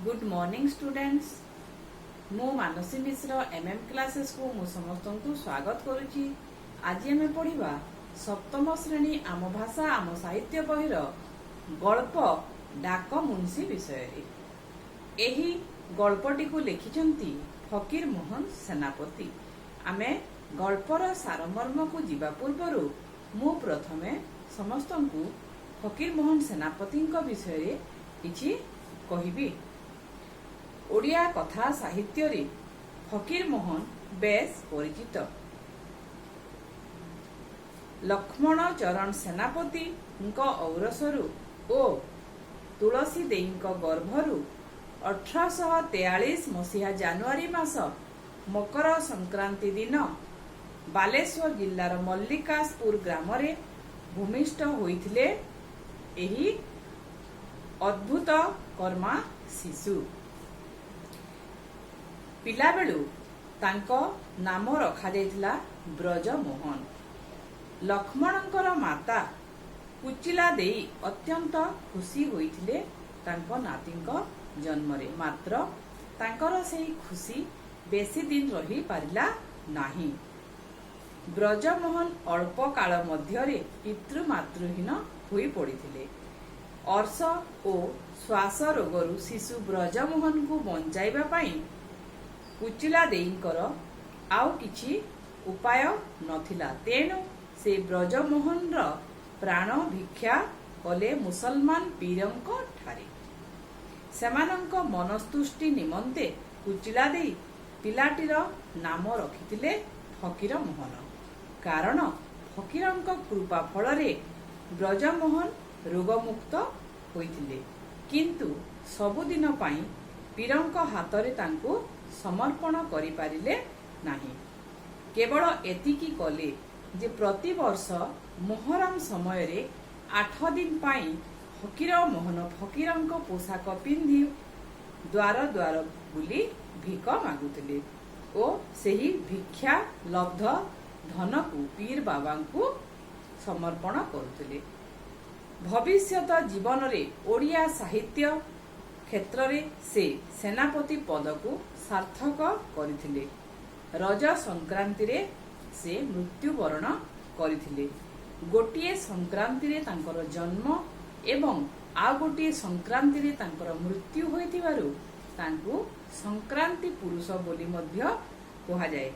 Good morning students. मु मानसी मिश्र MM classes को मु समस्त को स्वागत करुची। आज आम पढ़ा सप्तम श्रेणी आम भाषा आम साहित्य बहिर गल्प डाक मुंशी विषय। एही गल्पटी को लिखिछंती फकीर मोहन सेनापति। आमे गल्पर सारमर्म को जीवा पूर्वरु मु प्रथमे समस्त को फकीर मोहन सेनापति विषय किछि कहिबी। ओडिया कथा साहित्य रे फकीर मोहन बेस परिचित। लक्ष्मण चरण सेनापति औरसरु ओ तुलसी देईक गर्भरु 1843 मसीहा जानुआरी मास मकर संक्रांति दिन बालेश्वर जिल्लार मल्लिकासपुर ग्राम रे भूमिष्ठ होइथिले एही अद्भुत कर्मा शिशु। पिला बेलू तांको नाम रखा जायतिला ब्रजमोहन। लक्ष्मणंकर माता कुचिला देई अत्यंत खुशी होइथिले तांको नातींको जन्म रे। मात्र तांकर सेही खुशी बेसी दिन रही पारिला नाही। ब्रजमोहन अल्प काल मध्यरे पितृ मातृहीन होई पड़िथिले। अर्श ओ श्वास रोगरु शिशु ब्रजमोहन को बंचाइबा पई कुचिला देईंकर आउ किछि उपाय नथिला। तेणु से ब्रजमोहन र प्राण भिक्षा कले मुसलमान पीरंक ठारे। सेमानंक मनस्तुष्टि निमंते कुचिला देई पिलाटीर नाम रखिथिले फकीर मोहन। कारण फकीरंक कृपा फलरे ब्रजमोहन रोगमुक्त होइथिले, किंतु सबुदिन पाई पीरंक हातरे तांको समर्पण करि पारिले नाही। केवल एतिकी कले जे प्रति वर्ष मोहरम समय रे 8 दिन पाई फकीर मोहन फकीरंक पोशाक पिंधि द्वार द्वार बुली भिक मागुथिले ओ सेही भिक्षा लब्ध धन को पीर बाबा को समर्पण करुथिले। भविष्यत जीवन रे ओडिया साहित्य क्षेत्र रे से सेनापति पद को सार्थक करथिले। रज संक्रांति रे से मृत्युवरण करथिले। गोटिए संक्रांति रे तांकर जन्म एवं आ गोटिए संक्रांति रे तांकर मृत्यु होइथिबारु तांको संक्रांति पुरुष बोली मध्य कहा जाए।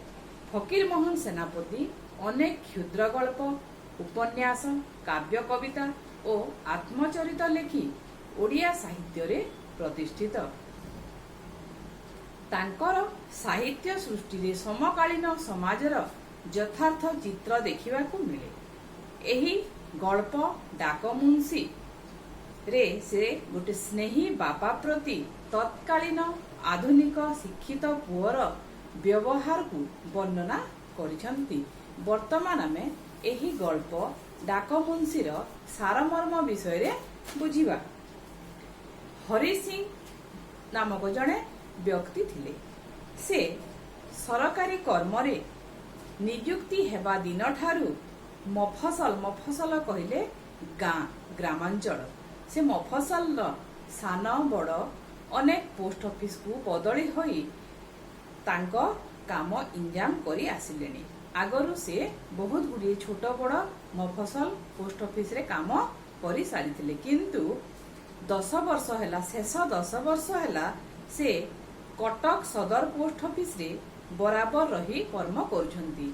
फकीर मोहन सेनापति अनेक क्षुद्र गल्प, उपन्यास, काव्य कविता ओ आत्मचरित लेखि ओडिया साहित्य रे प्रतिष्ठित। तांकर साहित्य सृष्टि रे समकालीन समाजर यथार्थ चित्र देखिबा को मिले। एही गल्प डाक मुंशी रे से गोटे स्नेही बापा प्रति तत्कालीन आधुनिक शिक्षित पुअर व्यवहार को वर्णना करिसंती। वर्तमान आमे एही गल्प डाक मुंशीर सारमर्म विषय रे बुझिबा। हरि सिंह नामक जड़े व्यक्ति थिले। से सरकारी कर्म रे नियुक्ति हेबा दिन ठारू मफसल कहिले गाँ ग्रामांचल से मफसल सान बड़ अनेक पोस्ट ऑफिस को बदली होई तांको काम इंजाम करी आसिलेनी। आगरु से बहुत गुडी छोट बड़ मफसल पोस्ट ऑफिस रे काम करी सारिथिले, किंतु 10 वर्ष हैला शेष 10 वर्ष हैला से कटक सदर पोस्ट ऑफिस रे बराबर रही कर्म करुछंती।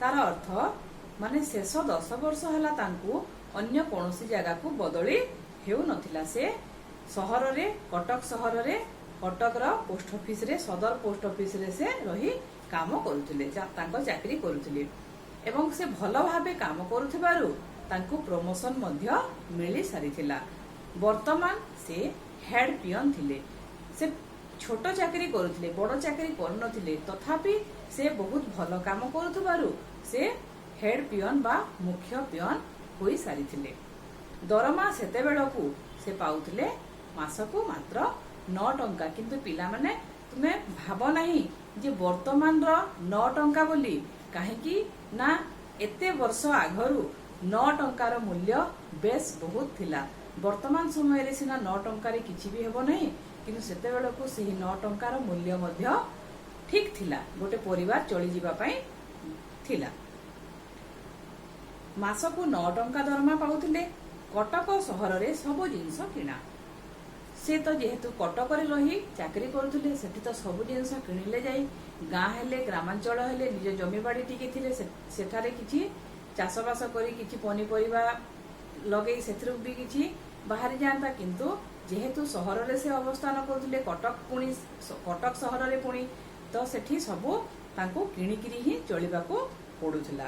तार अर्थ माने शेष 10 वर्ष हैला तांको अन्य कोनोसी जगह को बदली हेउ नथिला। से शहर रे कटक शहर रे कटक रो पोस्ट ऑफिस रे सदर पोस्ट ऑफिस रे से रही काम करुथिले, तांको चाकरी करुथिले एवं से भलो भाबे काम करुथिबारु तांको प्रमोशन मध्य मिली सारिथिला। वर्तमान से हेड पियन थिले। से छोट चाकरी करुथिले, बड़ चाकरी करनथिले, तथापि से बहुत भलो काम करुथबारु से हेड पियन बा मुख्य पियन होई सारिथिले। दरमा सेते बेलकू से पाउथिले मासकू मात्र 9 टंका। किंतु पिला माने तुमे भाबो नाही जे वर्तमान रो 9 टंका बोली, काहेकि ना एते वर्ष आगरु 9 टंकार मूल्य बेस बहुत थिला। वर्तमान समय रे सिना 9 टंका रे किछि भी हेबो नहीं, କିନ୍ତୁ ସେତେବେଳକୁ ସେହି 9 ଟଙ୍କାର ମୂଲ୍ୟ ମଧ୍ୟ ଠିକ୍ ଥିଲା, ଗୋଟେ ପରିବାର ଚଳିଯିବା ପାଇଁ ଥିଲା। ମାସକୁ 9 ଟଙ୍କା ଦରମା ପାଉଥିଲେ। କଟକ ସହରରେ ସବୁ ଜିନିଷ କିଣା। ସେ ତ ଯେହେତୁ କଟକରେ ରହି ଚାକିରି କରୁଥିଲେ, ସେଠି ତ ସବୁ ଜିନିଷ କିଣିଲେ ଯାଇ ଗାଁ ହେଲେ ଗ୍ରାମାଞ୍ଚଳ ହେଲେ ନିଜ ଜମିବାଡ଼ି ଟିକେ ଥିଲେ ସେଠାରେ କିଛି ଚାଷବାସ କରି କିଛି ପନିପରିବା ଲଗେଇ ସେଥିରୁ ବି କିଛି ବାହାରି ଯାଆନ୍ତା। କିନ୍ତୁ ଯେହେତୁ ସହରରେ ସେ ଅବସ୍ଥାନ କରୁଥିଲେ, କଟକ ସହରରେ ପୁଣି ତ ସେଠି ସବୁ ତାଙ୍କୁ କିଣିକିରି ହିଁ ଚଳିବାକୁ ପଡୁଥିଲା।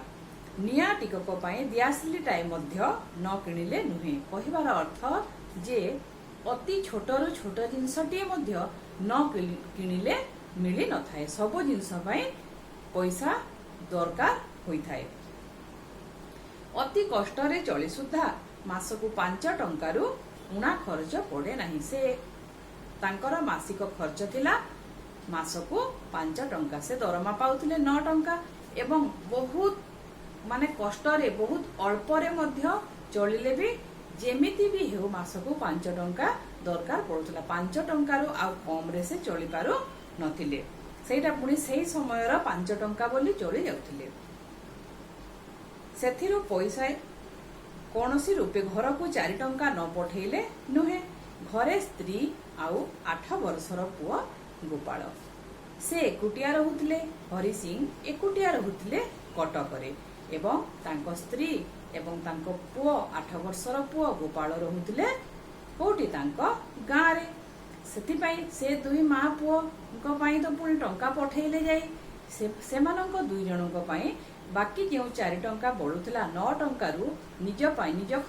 ନିଆଁ ଟିକକ ପାଇଁ ଦିଆସିଲିଟାଏ ମଧ୍ୟ ନ କିଣିଲେ ନୁହେଁ। କହିବାର ଅର୍ଥ ଯେ ଅତି ଛୋଟରୁ ଛୋଟ ଜିନିଷଟିଏ ମଧ୍ୟ ନ କିଣିଲେ ମିଳି ନଥାଏ। ସବୁ ଜିନିଷ ପାଇଁ ପଇସା ଦରକାର ହୋଇଥାଏ। ଅତି କଷ୍ଟରେ ଚଳି ସୁଦ୍ଧା ମାସକୁ 5 ଟଙ୍କାରୁ ଉଣା ଖର୍ଚ୍ଚ ପଡେ ନାହିଁ। ସେ ତାଙ୍କର ମାସିକ ଖର୍ଚ୍ଚ ଥିଲା ମାସକୁ 5 ଟଙ୍କା। ସେ ଦରମା ପାଉଥିଲେ 9 ଟଙ୍କା ଏବଂ ବହୁତ କଷ୍ଟରେ ବହୁତ ଅଳ୍ପରେ ମଧ୍ୟ ଚଳିଲେ ବି ଯେମିତି ବି ହେଉ ମାସକୁ 5 ଟଙ୍କା ଦରକାର ପଡୁଥିଲା। 5 ଟଙ୍କାରୁ ଆଉ କମରେ ସେ ଚଳି ପାରୁ ନଥିଲେ। ସେଇଟା ପୁଣି ସେଇ ସମୟର 5 ଟଙ୍କା ବୋଲି ଚଳି ଯାଉଥିଲେ। ସେଥିରୁ ପଇସା କୌଣସି ରୂପେ ଘରକୁ 4 ଟଙ୍କା ନ ପଠେଇଲେ ନୁହେଁ। ଘରେ ସ୍ତ୍ରୀ ଆଉ 8 ବର୍ଷର ପୁଅ ଗୋପାଳ। ସେ ଏକୁଟିଆ ରହୁଥିଲେ। ହରି ସିଂ ଏକୁଟିଆ ରହୁଥିଲେ କଟକରେ ଏବଂ ତାଙ୍କ ସ୍ତ୍ରୀ ଏବଂ ତାଙ୍କ ପୁଅ 8 ବର୍ଷର ପୁଅ ଗୋପାଳ ରହୁଥିଲେ କୋଉଠି? ତାଙ୍କ ଗାଁରେ। ସେଥିପାଇଁ ସେ 2 ମା ପୁଅଙ୍କ ପାଇଁ ତ ପୁଣି ଟଙ୍କା ପଠେଇଲେ ଯାଇ ସେମାନଙ୍କ 2 ଜଣଙ୍କ ପାଇଁ ବାକି ଯେଉଁ 4 ଟଙ୍କା ବଳୁଥିଲା 9 ଟଙ୍କାରୁ ନିଜ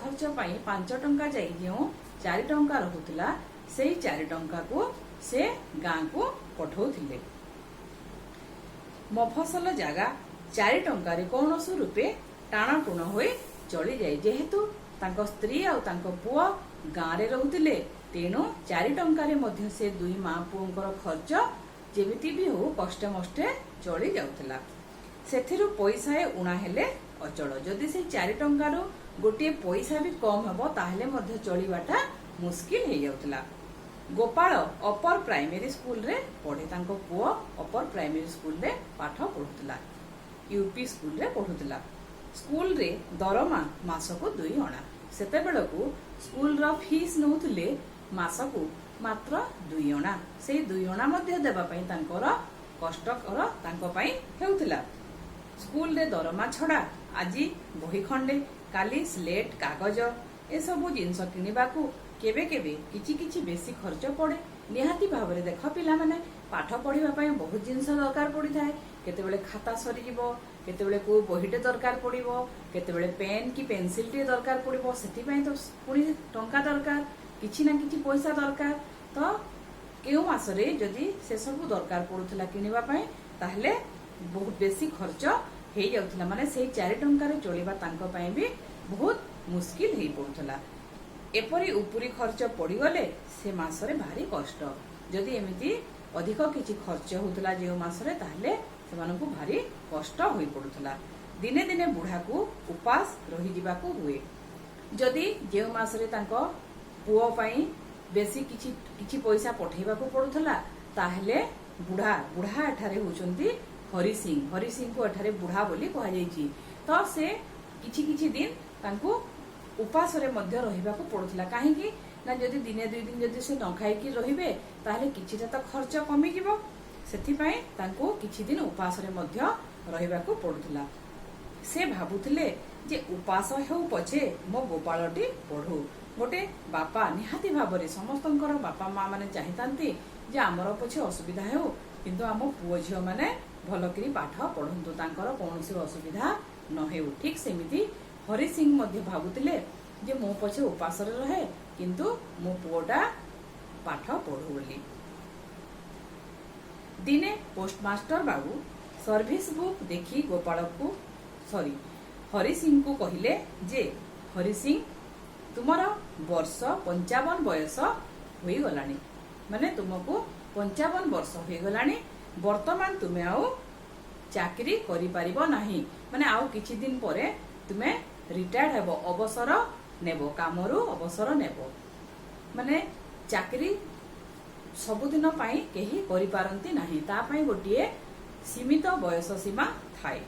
ଖର୍ଚ୍ଚ ପାଇଁ 5 ଟଙ୍କା ଯାଇ ଯେଉଁ 4 ଟଙ୍କା ରହୁଥିଲା ସେଇ 4 ଟଙ୍କାକୁ ସେ ଗାଁକୁ ପଠଉଥିଲେ। ମଫସଲ ଜାଗା 4 ଟଙ୍କାରେ କୌଣସି ରୂପେ ଟାଣଟୁଣ ହୋଇ ଚଳିଯାଏ। ଯେହେତୁ ତାଙ୍କ ସ୍ତ୍ରୀ ଆଉ ତାଙ୍କ ପୁଅ ଗାଁରେ ରହୁଥିଲେ, ତେଣୁ 4 ଟଙ୍କାରେ ମଧ୍ୟ ସେ 2 ମା ପୁଅଙ୍କର ଖର୍ଚ୍ଚ ଯେମିତି ବି ହଉ କଷ୍ଟେ ମଷ୍ଟେ ଚଳି ଯାଉଥିଲା। ସେଥିରୁ ପଇସାଏ ଉଣା ହେଲେ ଅଚଳ। ଯଦି ସେଇ 4 ଟଙ୍କାରୁ ଗୋଟିଏ ପଇସା ବି କମ ହେବ ତାହେଲେ ମଧ୍ୟ ଚଳିବାଟା ମୁସ୍କିଲ ହେଇଯାଉଥିଲା। ଗୋପାଳ ଅପର ପ୍ରାଇମେରୀ ସ୍କୁଲରେ ପଢେ। ତାଙ୍କ ପୁଅ ଅପର ପ୍ରାଇମେରୀ ସ୍କୁଲରେ ପାଠ ପଢୁଥିଲା। ୟୁପି ସ୍କୁଲରେ ପଢୁଥିଲା। ସ୍କୁଲରେ ଦରମା ମାସକୁ 2 ଅଣା। ସେତେବେଳକୁ ସ୍କୁଲର ଫିସ୍ ନେଉଥିଲେ ମାସକୁ ମାତ୍ର 2 ଅଣା। ସେଇ 2 ଅଣା ମଧ୍ୟ ଦେବା ପାଇଁ ତାଙ୍କର କଷ୍ଟକର ତାଙ୍କ ପାଇଁ ହେଉଥିଲା। ସ୍କୁଲରେ ଦରମା ଛଡା ଆଜି ବହି ଖଣ୍ଡେ, କାଲି ସ୍ଲେଟ କାଗଜ ଏସବୁ ଜିନିଷ କିଣିବାକୁ କେବେ କେବେ କିଛି ବେଶୀ ଖର୍ଚ୍ଚ ପଡେ। ନିହାତି ଭାବରେ ଦେଖ ପିଲାମାନେ, ପାଠ ପଢିବା ପାଇଁ ବହୁତ ଜିନିଷ ଦରକାର ପଡିଥାଏ। କେତେବେଳେ ଖାତା ସରିଯିବ, କେତେବେଳେ କୋଉ ବହିଟେ ଦରକାର ପଡିବ, କେତେବେଳେ ପେନ୍ କି ପେନସିଲ ଟେ ଦରକାର ପଡିବ। ସେଥିପାଇଁ ତ ପୁଣି ଟଙ୍କା ଦରକାର, କିଛି ନା କିଛି ପଇସା ଦରକାର। ତ କେଉଁ ମାସରେ ଯଦି ସେସବୁ ଦରକାର ପଡୁଥିଲା କିଣିବା ପାଇଁ ତାହେଲେ ବହୁତ ବେଶୀ ଖର୍ଚ୍ଚ ହେଇଯାଉଥିଲା। ମାନେ ସେଇ 4 ଟଙ୍କାରେ ଚଳିବା ତାଙ୍କ ପାଇଁ ବି ବହୁତ ମୁସ୍କିଲ ହେଇ ପଡୁଥିଲା। ଏପରି ଉପରି ଖର୍ଚ୍ଚ ପଡିଗଲେ ସେ ମାସରେ ଭାରି କଷ୍ଟ। ଯଦି ଏମିତି ଅଧିକ କିଛି ଖର୍ଚ୍ଚ ହଉଥିଲା ଯେଉଁ ମାସରେ ତାହେଲେ ସେମାନଙ୍କୁ ଭାରି କଷ୍ଟ ହୋଇ ପଡୁଥିଲା। ଦିନେ ଦିନେ ବୁଢାକୁ ଉପାସ ରହିଯିବାକୁ ହୁଏ। ଯଦି ଯେଉଁ ମାସରେ ତାଙ୍କ ପୁଅ ପାଇଁ ବେଶୀ କିଛି ପଇସା ପଠେଇବାକୁ ପଡୁଥିଲା ତାହେଲେ ବୁଢା ଏଠାରେ ହଉଛନ୍ତି ହରି ସିଂ। ହରି ସିଂଙ୍କୁ ଏଠାରେ ବୁଢା ବୋଲି କୁହାଯାଇଛି। ତ ସେ କିଛି ଦିନ ତାଙ୍କୁ ଉପାସରେ ମଧ୍ୟ ରହିବାକୁ ପଡୁଥିଲା। କାହିଁକି ନା ଯଦି ଦିନେ 2 ଦିନ ଯଦି ସେ ନ ଖାଇକି ରହିବେ ତାହେଲେ କିଛିଟା ତ ଖର୍ଚ୍ଚ କମିଯିବ। ସେଥିପାଇଁ ତାଙ୍କୁ କିଛି ଦିନ ଉପାସରେ ମଧ୍ୟ ରହିବାକୁ ପଡୁଥିଲା। ସେ ଭାବୁଥିଲେ ଯେ ଉପାସ ହେଉ ପଛେ ମୋ ଗୋପାଳଟି ପଢୁ। ଗୋଟେ ବାପା ନିହାତି ଭାବରେ ସମସ୍ତଙ୍କର ବାପା ମା ମାନେ ଚାହିଁଥାନ୍ତି ଯେ ଆମର ପଛେ ଅସୁବିଧା ହେଉ କିନ୍ତୁ ଆମ ପୁଅ ଝିଅ ମାନେ ଭଲକିରି ପାଠ ପଢନ୍ତୁ, ତାଙ୍କର କୌଣସି ଅସୁବିଧା ନ ହେଉ। ଠିକ ସେମିତି ହରି ସିଂ ମଧ୍ୟ ଭାବୁଥିଲେ ଯେ ମୁଁ ପଛେ ଉପାସରେ ରହେ କିନ୍ତୁ ମୋ ପୁଅଟା ପାଠ ପଢୁ ବୋଲି। ଦିନେ ପୋଷ୍ଟମାଷ୍ଟର ବାବୁ ସର୍ଭିସ ବୁକ୍ ଦେଖି ହରି ସିଂଙ୍କୁ କହିଲେ ଯେ ହରି ସିଂ, ତୁମର ବର୍ଷ 55 ବୟସ ହୋଇଗଲାଣି। ମାନେ ତୁମକୁ 55 ବର୍ଷ ହୋଇଗଲାଣି। ବର୍ତ୍ତମାନ ତୁମେ ଆଉ ଚାକିରି କରିପାରିବ ନାହିଁ। ମାନେ ଆଉ କିଛି ଦିନ ପରେ ତୁମେ ରିଟାୟାର୍ଡ ହେବ, ଅବସର ନେବ, କାମରୁ ଅବସର ନେବ। ମାନେ ଚାକିରି सबुदिन पाई केही करि पारंती नाही, ता पाई गोटिए सीमित बयस सीमा थाए।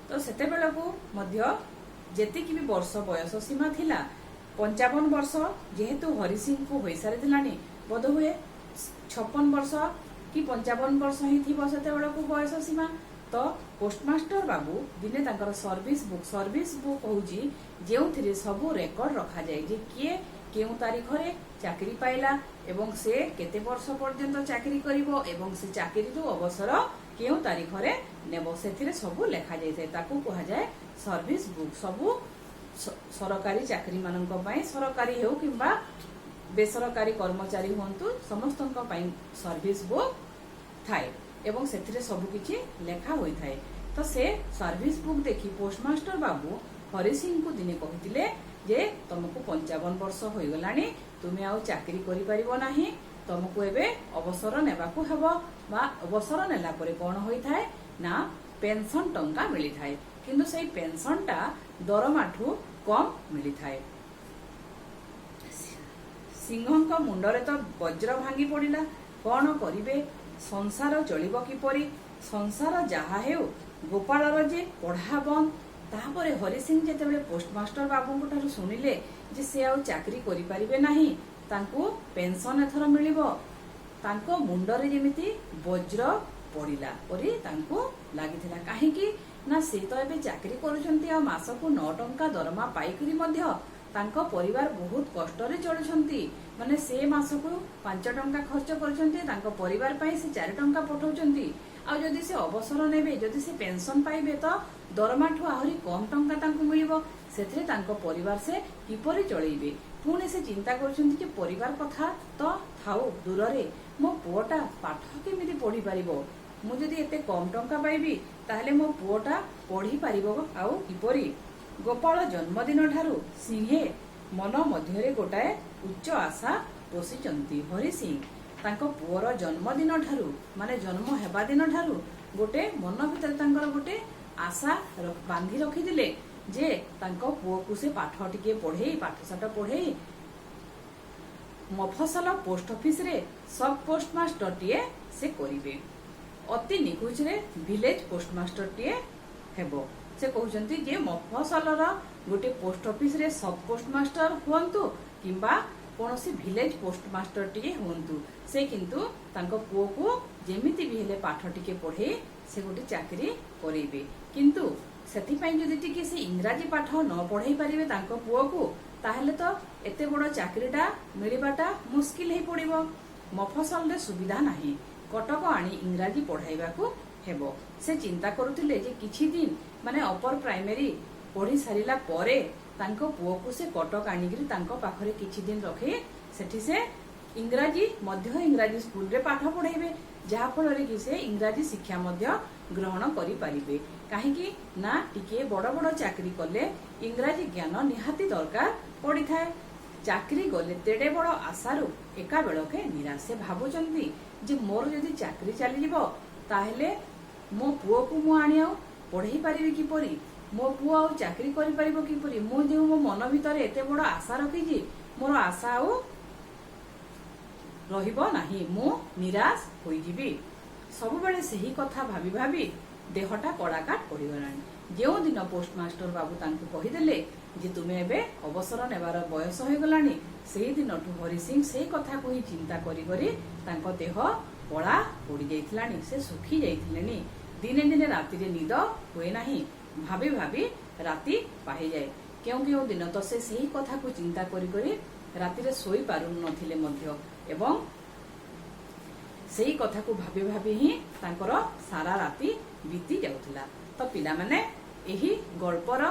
तो सेते बेलकू मध्य जेतिकी भी वर्ष बयस सीमा थिला 55 वर्ष जेहेतु हरि सिंह को होई सारि दिलानी, बोध हुए 56 वर्ष कि 55 वर्ष ही थिबो सेते बेलकू बयस सीमा। तो पोस्टमास्टर बाबू दिने तांकर सर्विस बुक होउची जेउथिरे सबु रेकर्ड रखा जाय जे किए केउ तारीख रे चाकरी पाइला एवं से केते वर्ष पर्यंत चाकरी करिवो एवं से चाकरी रु अवसर केउ तारीख रे नेबो सेथिरे सबु लेखा जाय थाए, ताकू कहा जाय सर्विस बुक। सबु सरकारी चाकरी माननक पई, सरकारी हेउ किंबा बेसरकारी कर्मचारी हुंतु समस्तनक पई सर्विस बुक थाए एवं सेथिरे सबु किछि लेखा होई थाए। तो से सर्विस बुक देखि पोस्टमास्टर बाबू हरि सिंह को दिने कहिथिले जे तुमको 55 वर्ष होई गलानी, तुमे आउ चाकरी करि परिबो नाही, तुमको एबे अवसर नेबाकू हेबो। बा अवसर नेला परे कोन होई थाए ना पेंशन टंका मिली थाए, किंतु सेई पेंशन टा दरमाठू कम मिली थाए। सिंहଙ୍କ मुंडरे तो वज्र भांगी पड़िला, कोन करिवे, संसार चलिबो किपरि, संसार जहा हेउ गोपालर जे पढ़ा बंद। तापरे हरि सिंह जेतेबेले पोस्टमास्टर बाबूंक ठारू सुनिले जे से आउ चाकरी करि परिबे नाही, तांको पेंशन एथर मिलिबो, तांको मुंडरे जेमिति वज्र पड़िला परि तांको लागिथिला। काहेकि ना से तो एबे चाकरी करूछंती आ मासकू 9 टंका दरमा पाइकरी मध्य तांको परिवार बहुत कष्टरे चलुछंती, माने से मासकू 5 टंका खर्च करूछंती, तांको परिवार पई से 4 टंका पठाउछंती। आ जदि से अवसर नेबे, जदि से पेंशन पाइबे तो दरमाठू आहुरी कम टंका तांको मिलिबो, सेथिरे तांको परिवार से किपरि चलैबे। पुणे से चिंता करूछंती जे परिवार कथा तो थाउ दूररे, मो पुओटा पाठ केमिति पढ़ी पारिबो, मु जदि एते कम टंका पाइबी ताहले मो पुओटा पढ़ी पारिबो आउ किपरि। गोपाल जन्मदिन ठारू सिंहे मन मध्यरे गोटाए उच्च आशा पोषिचंती। हरि सिंह तांको पुओर जन्मदिन ठारू माने जन्म हेबा दिन ठारू गोटे मन भितर तांकर गोटे आशा बांधी रखिदिले जे तांको पुओकु से पाठ टिके पढ़ेई, पाठशाठ पढ़ेई मफसल पोस्ट ऑफिस रे सब पोस्टमास्टर टिए से करिवे, अति निकुच रे विलेज पोस्टमास्टर टिए हेबो। से कहउचंती जे मफसलर गोटे पोस्ट ऑफिस रे सब पोस्टमास्टर हुंतु किंबा कोनोसी विलेज पोस्टमास्टर टिए हुंतु, से किंतु तांको पुओ को जेमिति भी हेले पाठ टिके पढ़े से गोटे चाकरी करेबे। किंतु सेति पई जदि टिके से इंग्रजी पाठ न पढ़ाई पारिबे तांको पुओ को, ताहले तो एते बड़ चाकरीटा मिलिबाटा मुश्किल हे पड़िबो। मफसल रे सुविधा नाही, कटक आनी इंग्रजी पढ़ाइबाकू हेबो। से चिंता करुथिले जे किछि दिन माने अपर प्राइमरी पढ़ी सारिला परे तांको पुओ को से कटक आनिगिरी तांको पाखरे किछि दिन रखे सेठी से इंग्रजी मध्य इंग्रजी स्कूल रे पाठ पढ़ाइबे, जहा फल रे कि से इंग्रजी शिक्षा मध्य ग्रहण करि पारिबे। काहेकि ना टिके बड़ बड़ चाकरी कले इंग्रजी ज्ञान निहाती दरकार पड़ी थाए। चाकरी गले तेड़े बड़ आशारू एका बेलके निराश। से भाबुचंती जे मोर जदि चाकरी चली जिवो ताहेले मो पुओ को मु आनी आउ पढ़ाई पारिबे किपरि, मो पुओ आउ चाकरी करि पारिबो किपरि। मु जे मो मन भितर एते बड़ आशा रखिछि, मोर आशा आउ रहिबो नाही, मु निराश होई जिबी। सब बेले सही कथा भाबी भाबी देहटा कड़ाकाट पड़गलानी। जो दिन पोस्टमास्टर बाबू तांको कहिदेले जे तुमे एबे अवसर नेबार बयस हो गलानी, सेही दिनठू हरि सिंह सेही कथा को ही चिंता करी करी तांको देह कला पड़ी जाइथिलानी, से सुखी जाइथिलेनी। दिने दिने राति रे निद होए नाही, भाबी भाबी राति पाहि जाए। केउ केउ दिन तो से सेही कथा को चिंता करी करी राति रे सोई पारु नथिले मध्य, एवं सेही कथा को भाबी भाबी ही तांकर सारा राति बीती जाउथिला। तो पिला माने एही गल्पर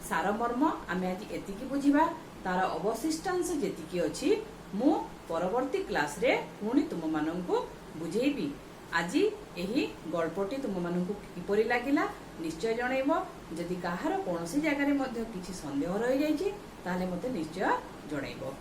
सारमर्म आमे आज एतिकी बुझिबा, तार अवशिष्टांश जेतिकी अछि मु परवर्ती क्लास रे पुणी तुम माननकु बुझेइबी। आज एही गल्पटी तुम माननकु किपरि लागिला निश्चय जणैबो। जदि काहार कोनोसी जगह रे मध्य किछि संदेह रहि जाइछि ताले मते निश्चय जणैबो।